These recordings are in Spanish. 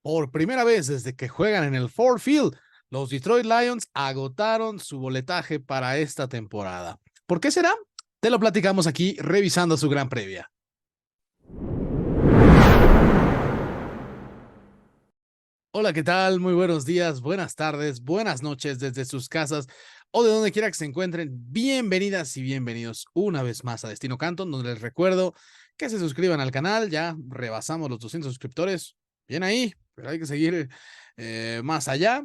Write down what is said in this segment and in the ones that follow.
Por primera vez desde que juegan en el Ford Field, los Detroit Lions agotaron su boletaje para esta temporada. ¿Por qué será? Te lo platicamos aquí revisando su gran previa. Hola, ¿qué tal? Muy buenos días, buenas tardes, buenas noches desde sus casas o de donde quiera que se encuentren. Bienvenidas y bienvenidos una vez más a Destino Canton, donde les recuerdo que se suscriban al canal. Ya rebasamos los 200 suscriptores. Bien ahí, pero hay que seguir más allá.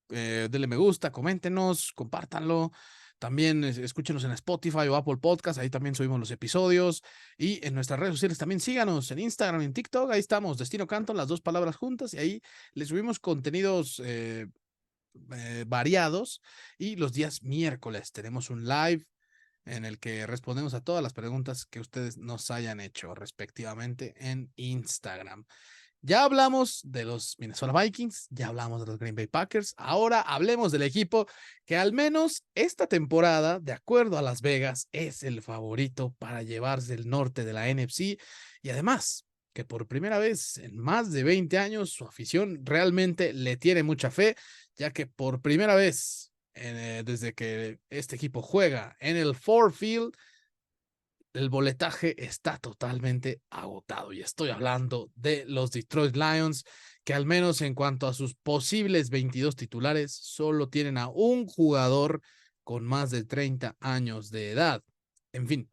Denle me gusta, coméntenos, compártanlo. También escúchenos en Spotify o Apple Podcast, ahí también subimos los episodios. Y en nuestras redes sociales también síganos en Instagram, en TikTok, ahí estamos, Destino Canton, las dos palabras juntas, y ahí les subimos contenidos variados. Y los días miércoles tenemos un live en el que respondemos a todas las preguntas que ustedes nos hayan hecho respectivamente en Instagram. Ya hablamos de los Minnesota Vikings, ya hablamos de los Green Bay Packers, ahora hablemos del equipo que al menos esta temporada, de acuerdo a Las Vegas, es el favorito para llevarse el norte de la NFC y además que por primera vez en más de 20 años su afición realmente le tiene mucha fe, ya que por primera vez desde que este equipo juega en el Ford Field, el boletaje está totalmente agotado y estoy hablando de los Detroit Lions, que al menos en cuanto a sus posibles 22 titulares, solo tienen a un jugador con más de 30 años de edad. En fin,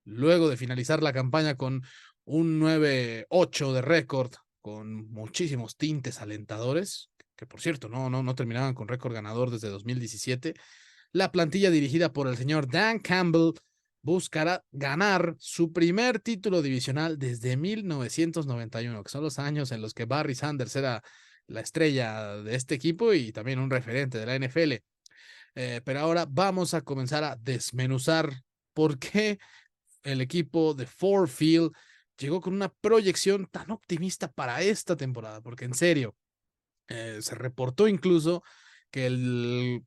luego de finalizar la campaña con un 9-8 de récord, con muchísimos tintes alentadores, que por cierto no terminaban con récord ganador desde 2017, la plantilla dirigida por el señor Dan Campbell buscará ganar su primer título divisional desde 1991, que son los años en los que Barry Sanders era la estrella de este equipo y también un referente de la NFL. Pero ahora vamos a comenzar a desmenuzar por qué el equipo de Ford Field llegó con una proyección tan optimista para esta temporada, porque en serio, se reportó incluso que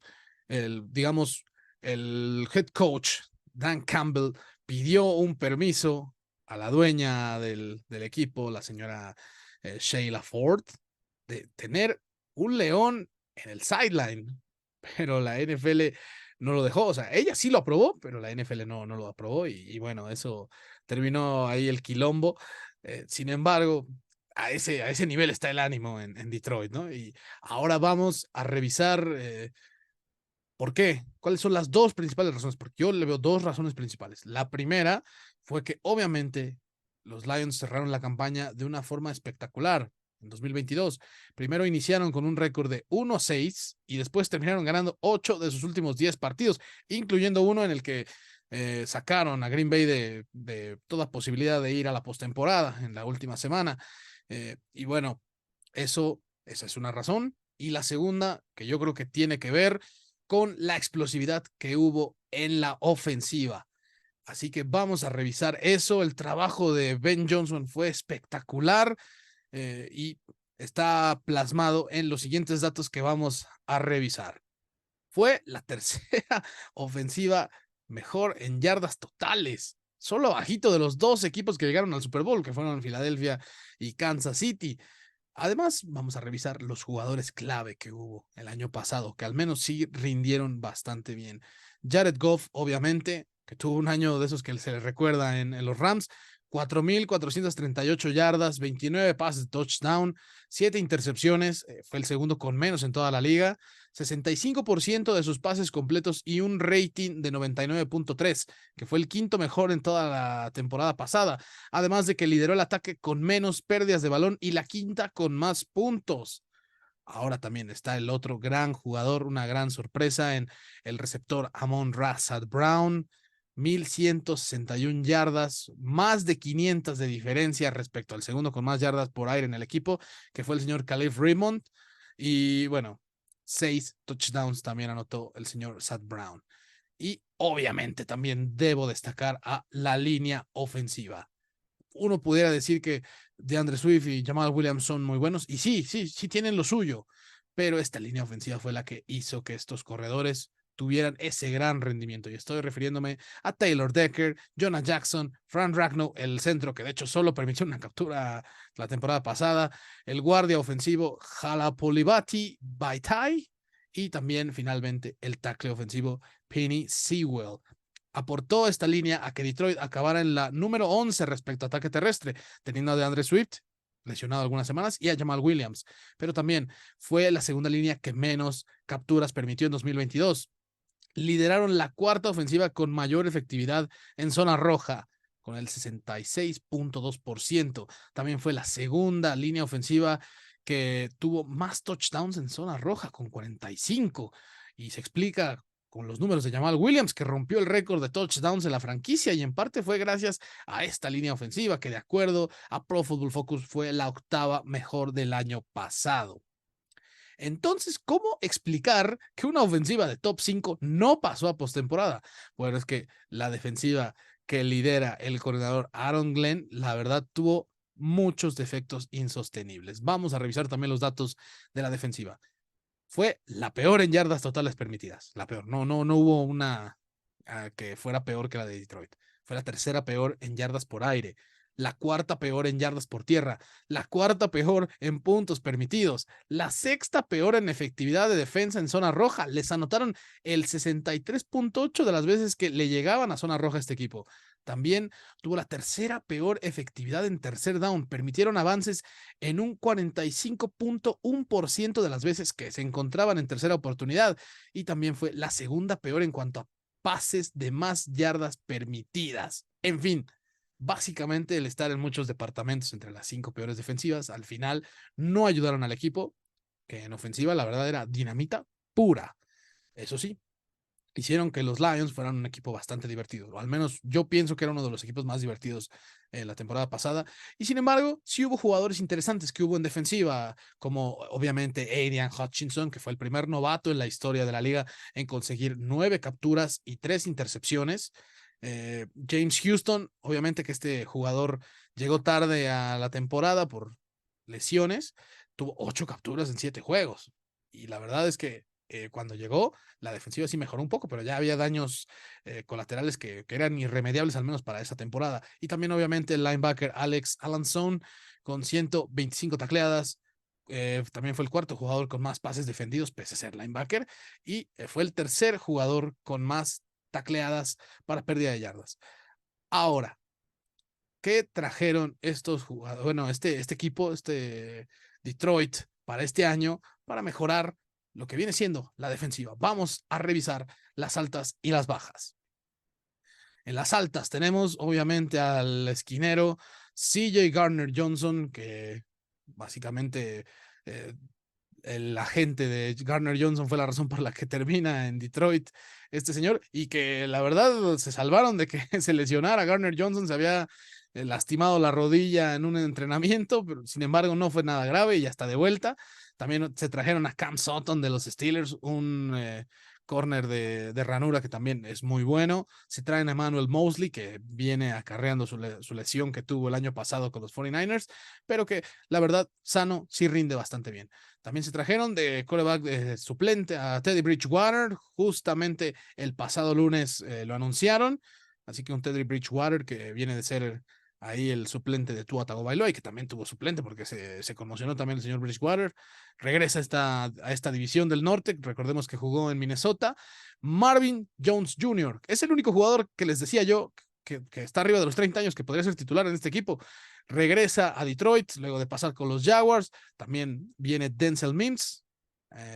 digamos, el head coach, Dan Campbell, pidió un permiso a la dueña del equipo, la señora Sheila Ford, de tener un león en el sideline, pero la NFL no lo dejó. O sea, ella sí lo aprobó, pero la NFL no lo aprobó y bueno, eso terminó ahí el quilombo. Sin embargo, a ese nivel está el ánimo en Detroit, ¿no? Y ahora vamos a revisar por qué, cuáles son las dos principales razones, porque yo le veo dos razones principales. La primera fue que obviamente los Lions cerraron la campaña de una forma espectacular en 2022. Primero iniciaron con un récord de 1-6 y después terminaron ganando 8 de sus últimos 10 partidos, incluyendo uno en el que sacaron a Green Bay de toda posibilidad de ir a la postemporada en la última semana. Y bueno, esa es una razón. Y la segunda, que yo creo que tiene que ver con la explosividad que hubo en la ofensiva. Así que vamos a revisar eso. El trabajo de Ben Johnson fue espectacular y está plasmado en los siguientes datos que vamos a revisar. Fue la tercera ofensiva mejor en yardas totales, solo bajito de los dos equipos que llegaron al Super Bowl, que fueron Filadelfia y Kansas City. Además, vamos a revisar los jugadores clave que hubo el año pasado, que al menos sí rindieron bastante bien. Jared Goff, obviamente, que tuvo un año de esos que se le recuerda en los Rams, 4,438 yardas, 29 pases de touchdown, 7 intercepciones, fue el segundo con menos en toda la liga, 65% de sus pases completos y un rating de 99.3, que fue el quinto mejor en toda la temporada pasada, además de que lideró el ataque con menos pérdidas de balón y la quinta con más puntos. Ahora también está el otro gran jugador, una gran sorpresa en el receptor Amon-Ra St. Brown, 1,161 yardas, más de 500 de diferencia respecto al segundo con más yardas por aire en el equipo, que fue el señor Khalif Raymond. Y bueno, 6 touchdowns también anotó el señor St. Brown. Y obviamente también debo destacar a la línea ofensiva. Uno pudiera decir que DeAndre Swift y Jamal Williams son muy buenos, y sí tienen lo suyo, pero esta línea ofensiva fue la que hizo que estos corredores tuvieran ese gran rendimiento. Y estoy refiriéndome a Taylor Decker, Jonah Jackson, Frank Ragnow, el centro que de hecho solo permitió una captura la temporada pasada, el guardia ofensivo Halapoulivaati Vaitai y también finalmente el tackle ofensivo Penny Sewell. Aportó esta línea a que Detroit acabara en la número 11 respecto a ataque terrestre, teniendo a DeAndre Swift lesionado algunas semanas y a Jamal Williams, pero también fue la segunda línea que menos capturas permitió en 2022. Lideraron la cuarta ofensiva con mayor efectividad en zona roja, con el 66.2%. También fue la segunda línea ofensiva que tuvo más touchdowns en zona roja, con 45. Y se explica con los números de Jamal Williams, que rompió el récord de touchdowns en la franquicia, y en parte fue gracias a esta línea ofensiva, que de acuerdo a Pro Football Focus fue la octava mejor del año pasado. Entonces, ¿cómo explicar que una ofensiva de top 5 no pasó a postemporada? Bueno, es que la defensiva que lidera el coordinador Aaron Glenn, la verdad, tuvo muchos defectos insostenibles. Vamos a revisar también los datos de la defensiva. Fue la peor en yardas totales permitidas. La peor. No hubo una que fuera peor que la de Detroit. Fue la tercera peor en yardas por aire, la cuarta peor en yardas por tierra, la cuarta peor en puntos permitidos, la sexta peor en efectividad de defensa en zona roja. Les anotaron el 63.8 de las veces que le llegaban a zona roja a este equipo. También tuvo la tercera peor efectividad en tercer down. Permitieron avances en un 45.1% de las veces que se encontraban en tercera oportunidad. Y también fue la segunda peor en cuanto a pases de más yardas permitidas. En fin, básicamente el estar en muchos departamentos entre las 5 peores defensivas, al final no ayudaron al equipo, que en ofensiva la verdad era dinamita pura. Eso sí, hicieron que los Lions fueran un equipo bastante divertido, o al menos yo pienso que era uno de los equipos más divertidos la temporada pasada, y sin embargo, sí hubo jugadores interesantes que hubo en defensiva, como obviamente Aidan Hutchinson, que fue el primer novato en la historia de la liga en conseguir 9 capturas y 3 intercepciones. James Houston, obviamente que este jugador llegó tarde a la temporada por lesiones, tuvo 8 capturas en 7 juegos, y la verdad es que cuando llegó, la defensiva sí mejoró un poco, pero ya había daños colaterales que eran irremediables, al menos para esa temporada. Y también, obviamente, el linebacker Alex Alanzone con 125 tacleadas. También fue el cuarto jugador con más pases defendidos, pese a ser linebacker. Y fue el tercer jugador con más tacleadas para pérdida de yardas. Ahora, ¿qué trajeron estos jugadores? Bueno, este equipo, Detroit, para este año, para mejorar lo que viene siendo la defensiva. Vamos a revisar las altas y las bajas. En las altas tenemos obviamente al esquinero CJ Gardner Johnson, que básicamente el agente de Gardner Johnson fue la razón por la que termina en Detroit este señor, y que la verdad se salvaron de que se lesionara. Gardner Johnson se había lastimado la rodilla en un entrenamiento, pero sin embargo no fue nada grave y ya está de vuelta. También se trajeron a Cam Sutton de los Steelers, un corner de ranura que también es muy bueno. Se traen a Emmanuel Mosley, que viene acarreando su lesión que tuvo el año pasado con los 49ers, pero que la verdad sano sí rinde bastante bien. También se trajeron de quarterback suplente a Teddy Bridgewater, justamente el pasado lunes lo anunciaron, así que un Teddy Bridgewater que viene de ser ahí el suplente de Tua Tagovailoa, y que también tuvo suplente porque se conmocionó también el señor Bridgewater. Regresa a esta división del norte, recordemos que jugó en Minnesota. Marvin Jones Jr. es el único jugador que les decía yo que está arriba de los 30 años que podría ser titular en este equipo. Regresa a Detroit luego de pasar con los Jaguars. También viene Denzel Mims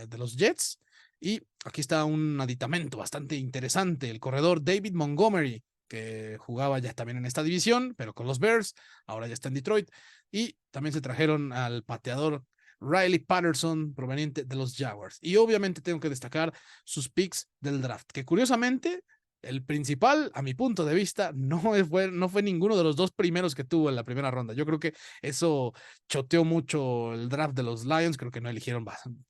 de los Jets. Y aquí está un aditamento bastante interesante, el corredor David Montgomery, que jugaba ya también en esta división, pero con los Bears, ahora ya está en Detroit. Y también se trajeron al pateador Riley Patterson, proveniente de los Jaguars. Y obviamente tengo que destacar sus picks del draft, que curiosamente el principal, a mi punto de vista, no fue ninguno de los dos primeros que tuvo en la primera ronda. Yo creo que eso choteó mucho el draft de los Lions. Creo que no eligieron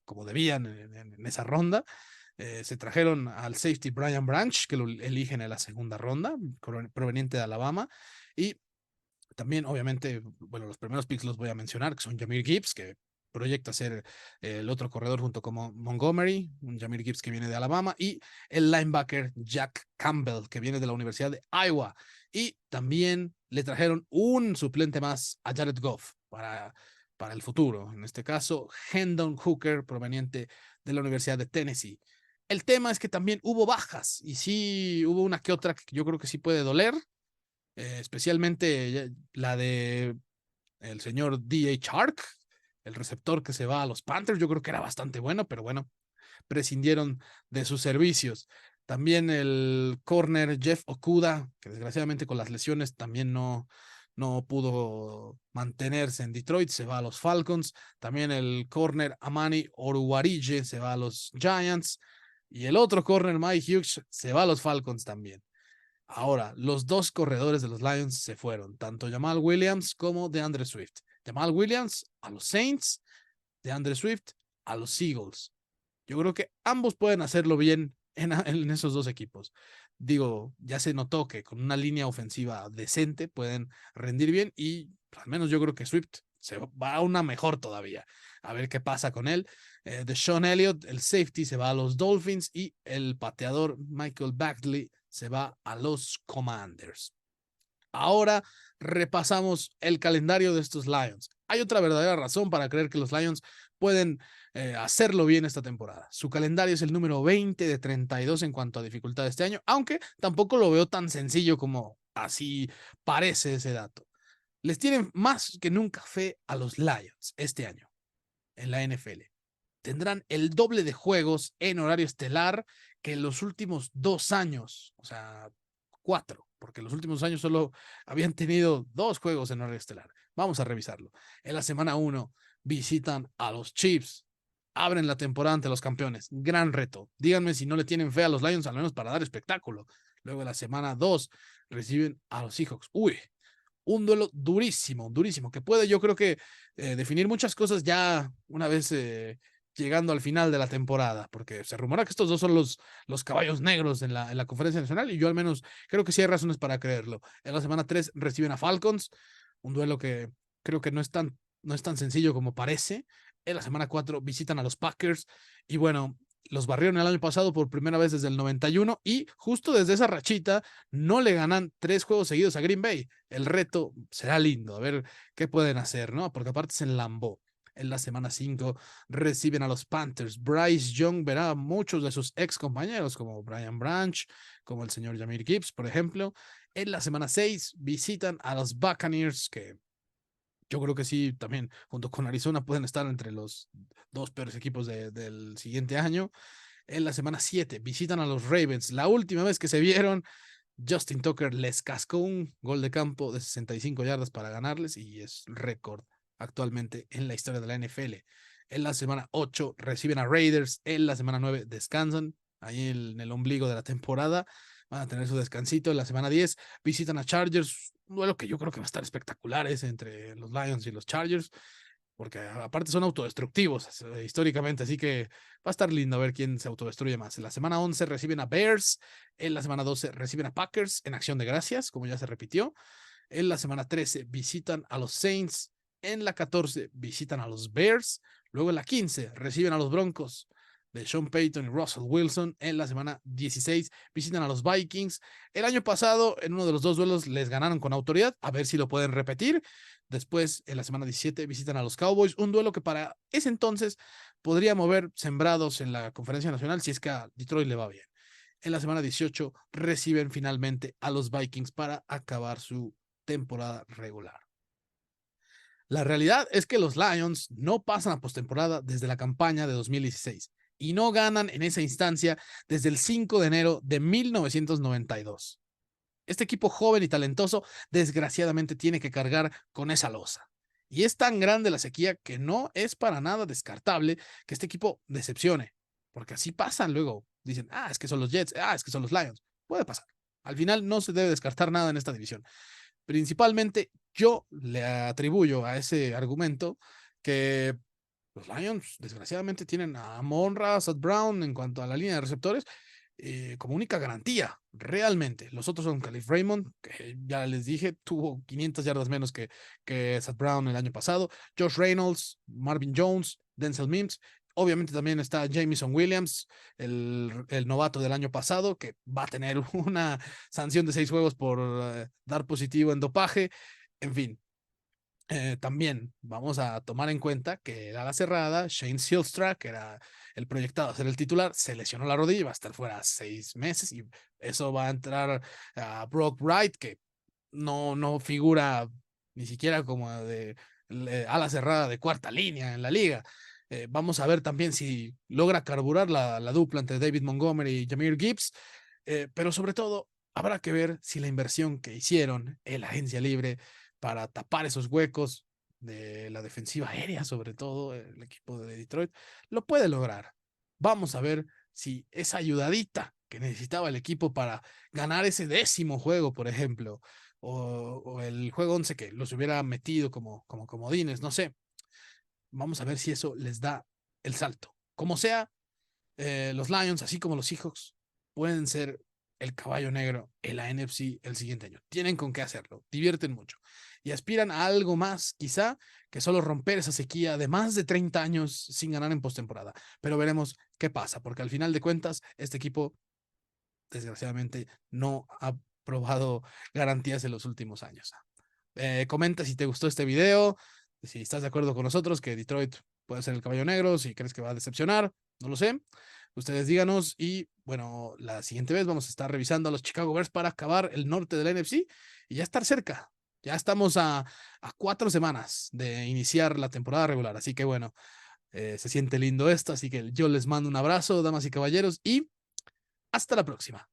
como debían en esa ronda. Se trajeron al safety Brian Branch, que lo eligen en la segunda ronda, proveniente de Alabama. Y también, obviamente, bueno, los primeros picks los voy a mencionar, que son Jahmyr Gibbs, que proyecta ser el otro corredor junto con Montgomery, un Jahmyr Gibbs que viene de Alabama, y el linebacker Jack Campbell, que viene de la Universidad de Iowa. Y también le trajeron un suplente más a Jared Goff para el futuro. En este caso, Hendon Hooker, proveniente de la Universidad de Tennessee. El tema es que también hubo bajas, y sí hubo una que otra que yo creo que sí puede doler, especialmente la de el señor D.A. Chark, el receptor que se va a los Panthers. Yo creo que era bastante bueno, pero bueno, prescindieron de sus servicios. También el corner Jeff Okuda, que desgraciadamente con las lesiones también no pudo mantenerse en Detroit, se va a los Falcons. También el corner Amani Oruwarije se va a los Giants. Y el otro corner, Mike Hughes, se va a los Falcons también. Ahora, los dos corredores de los Lions se fueron, tanto Jamal Williams como DeAndre Swift. Jamal Williams a los Saints, DeAndre Swift a los Eagles. Yo creo que ambos pueden hacerlo bien en esos dos equipos. Digo, ya se notó que con una línea ofensiva decente pueden rendir bien, y al menos yo creo que Swift se va a una mejor todavía. A ver qué pasa con él. De Sean Elliott, el safety, se va a los Dolphins, y el pateador Michael Bagley se va a los Commanders. Ahora repasamos el calendario de estos Lions. Hay otra verdadera razón para creer que los Lions pueden hacerlo bien esta temporada. Su calendario es el número 20 de 32 en cuanto a dificultad este año, aunque tampoco lo veo tan sencillo como así parece ese dato. Les tienen más que nunca fe a los Lions este año en la NFL. Tendrán el doble de juegos en horario estelar que en los últimos 2 años, o sea, 4, porque los últimos años solo habían tenido 2 juegos en horario estelar. Vamos a revisarlo. En la semana 1 visitan a los Chiefs, abren la temporada ante los campeones. Gran reto. Díganme si no le tienen fe a los Lions, al menos para dar espectáculo. Luego en la semana 2 reciben a los Seahawks. Uy, un duelo durísimo, durísimo, que puede, yo creo que definir muchas cosas ya una vez llegando al final de la temporada, porque se rumora que estos dos son los caballos negros en la conferencia nacional, y yo al menos creo que sí hay razones para creerlo. En la semana 3 reciben a Falcons, un duelo que creo que no es tan sencillo como parece. En la semana 4 visitan a los Packers, y bueno, los barrieron el año pasado por primera vez desde el 91, y justo desde esa rachita no le ganan 3 juegos seguidos a Green Bay. El reto será lindo, a ver qué pueden hacer, ¿no? Porque aparte es en Lambeau. En la semana 5 reciben a los Panthers. Bryce Young verá a muchos de sus ex compañeros, como Brian Branch, como el señor Jahmyr Gibbs, por ejemplo. En la semana 6 visitan a los Buccaneers, que yo creo que sí, también junto con Arizona pueden estar entre los 2 peores equipos del siguiente año. En la semana 7 visitan a los Ravens. La última vez que se vieron, Justin Tucker les cascó un gol de campo de 65 yardas para ganarles, y es récord actualmente en la historia de la NFL. En la semana 8 reciben a Raiders. En la semana 9 descansan ahí en el ombligo de la temporada. Van a tener su descansito. En la semana 10 visitan a Chargers. Un duelo que yo creo que va a estar espectacular ese entre los Lions y los Chargers, porque aparte son autodestructivos históricamente, así que va a estar lindo ver quién se autodestruye más. En la semana 11 reciben a Bears, en la semana 12 reciben a Packers en acción de gracias, como ya se repitió. En la semana 13 visitan a los Saints, en la 14 visitan a los Bears, luego en la 15 reciben a los Broncos de Sean Payton y Russell Wilson. En la semana 16 visitan a los Vikings. El año pasado, en uno de los 2 duelos, les ganaron con autoridad, a ver si lo pueden repetir. Después, en la semana 17, visitan a los Cowboys, un duelo que para ese entonces podría mover sembrados en la conferencia nacional si es que a Detroit le va bien. En la semana 18 reciben finalmente a los Vikings para acabar su temporada regular. La realidad es que los Lions no pasan a postemporada desde la campaña de 2016 y no ganan en esa instancia desde el 5 de enero de 1992. Este equipo joven y talentoso desgraciadamente tiene que cargar con esa losa. Y es tan grande la sequía que no es para nada descartable que este equipo decepcione, porque así pasan luego. Dicen, es que son los Jets, es que son los Lions. Puede pasar. Al final no se debe descartar nada en esta división. Principalmente yo le atribuyo a ese argumento que los Lions desgraciadamente tienen a Amon-Ra, St. Brown en cuanto a la línea de receptores, como única garantía, realmente. Los otros son Khalif Raymond, que ya les dije, tuvo 500 yardas menos que Seth Brown el año pasado, Josh Reynolds, Marvin Jones, Denzel Mims. Obviamente también está Jameson Williams, el novato del año pasado, que va a tener una sanción de 6 juegos por dar positivo en dopaje. En fin, también vamos a tomar en cuenta que el ala cerrada, Shane Silstra, que era el proyectado a ser el titular, se lesionó la rodilla y va a estar fuera 6 meses y eso va a entrar a Brock Wright, que no figura ni siquiera como de ala cerrada de cuarta línea en la liga. Vamos a ver también si logra carburar la dupla entre David Montgomery y Jahmyr Gibbs, pero sobre todo habrá que ver si la inversión que hicieron en la agencia libre para tapar esos huecos de la defensiva aérea, sobre todo el equipo de Detroit, lo puede lograr. Vamos a ver si esa ayudadita que necesitaba el equipo para ganar ese 10º juego, por ejemplo, o el juego 11 que los hubiera metido como comodines, no sé. Vamos a ver si eso les da el salto. Como sea, los Lions, así como los Seahawks, pueden ser el caballo negro en la NFC el siguiente año. Tienen con qué hacerlo, divierten mucho y aspiran a algo más, quizá, que solo romper esa sequía de más de 30 años sin ganar en postemporada. Pero veremos qué pasa, porque al final de cuentas, este equipo, desgraciadamente, no ha probado garantías en los últimos años. Comenta si te gustó este video, si estás de acuerdo con nosotros que Detroit puede ser el caballo negro, si crees que va a decepcionar, no lo sé. Ustedes díganos y bueno, la siguiente vez vamos a estar revisando a los Chicago Bears para acabar el norte de la NFC y ya estar cerca. Ya estamos a 4 semanas de iniciar la temporada regular, así que bueno, se siente lindo esto, así que yo les mando un abrazo, damas y caballeros, y hasta la próxima.